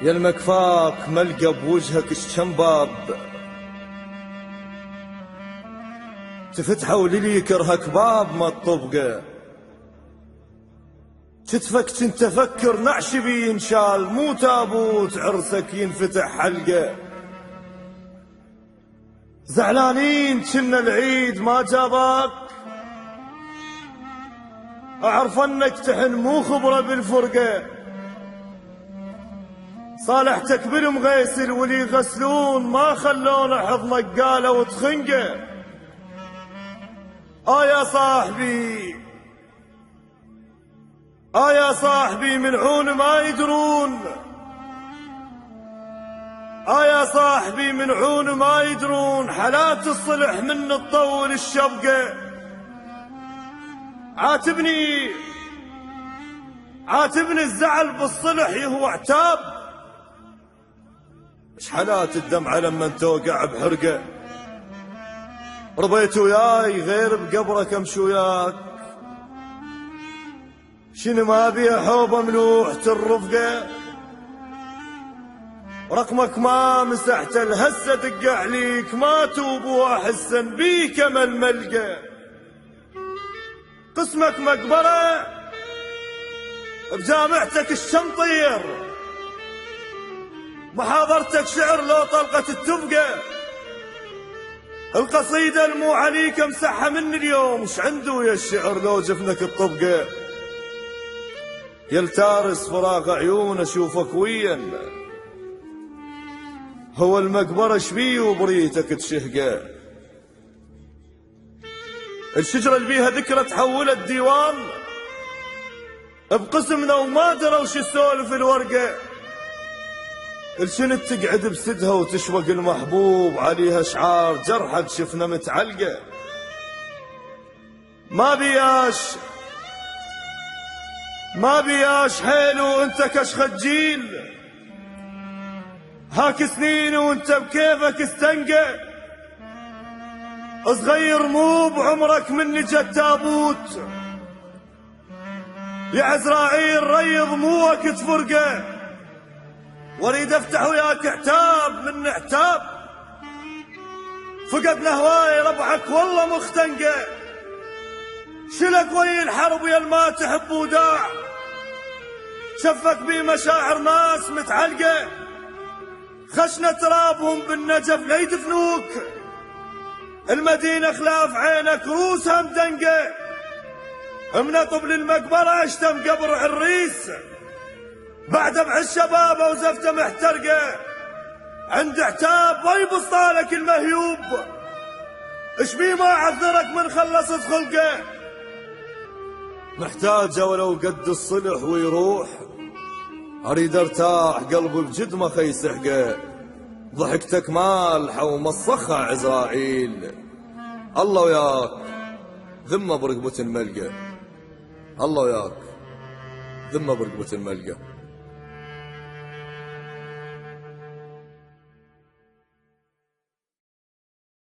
يا المكفاك ملقى بوجهك الشنباب، تفتحه وللي كرهك باب ما تطبقه، كتفك كنت افكر نعش بينشال مو تابوت عرسك ينفتح حلقه، زعلانين كنا العيد ما جابك، اعرف انك تحن مو خبره بالفرقه، صالحتك بالمغيسل واللي يغسلون ما خلونا حضنك قالوا وتخنقه. يا صاحبي يا صاحبي منعون ما يدرون، يا صاحبي منعون ما يدرون حالات الصلح من تطول الشبقه. عاتبني الزعل بالصلح يهو عتاب، ايش حالات الدمعة لما توقع بحرقه، ربيت وياي غير بقبرك امشي وياك، شنو ما بيها حوبه ملوحة الرفقه، رقمك ما مسحت الهسه دق عليك ما توب واحسن بيك امل ملقى، قسمك مقبره بجامعتك الشمطير، محاضرتك شعر لو طلقت التفقه، القصيدة المو عليك امسحها من اليوم، وش عنده يا الشعر لو جفنك الطبقه، يا التارس فراغ عيون اشوفك وين، هو المقبرة شبيه وبريتك تشهقه، الشجرة اللي بيها ذكرى تحولت ديوان بقسمنا وما دروا شو السولف الورقه، الشنت تقعد بسدها وتشوق المحبوب عليها شعار جرحك شفنا متعلقه، ما بياش حيلو انت كشخجيل، هاك سنين وانت بكيفك استنقى، صغير مو بعمرك مني جت تابوت، يا عزرائيل ريض مو وقت فرقه، واريد افتح وياك عتاب من عتاب، فقدنا هواي ربعك والله مختنقه، شلك وي الحرب يا الما تحب وداع، شفك بي مشاعر ناس متعلقه، خشنا ترابهم بالنجف ليدفنوك، المدينه خلاف عينك روسها مدنقه، منطب للمقبره اشتم قبر عريس، بعد بعالشباب وزفته محترقه، عند عتاب وي بسطالك المهيوب، اش بي ما عذرك من خلصت خلقه، محتاجه ولو قد الصلح ويروح، اريد ارتاح قلبي بجد ما خيسحقه، ضحكتك مالحه ومصخها عزرائيل، الله وياك ذمه برقبة الملقى، الله وياك ذمه برقبة الملقى.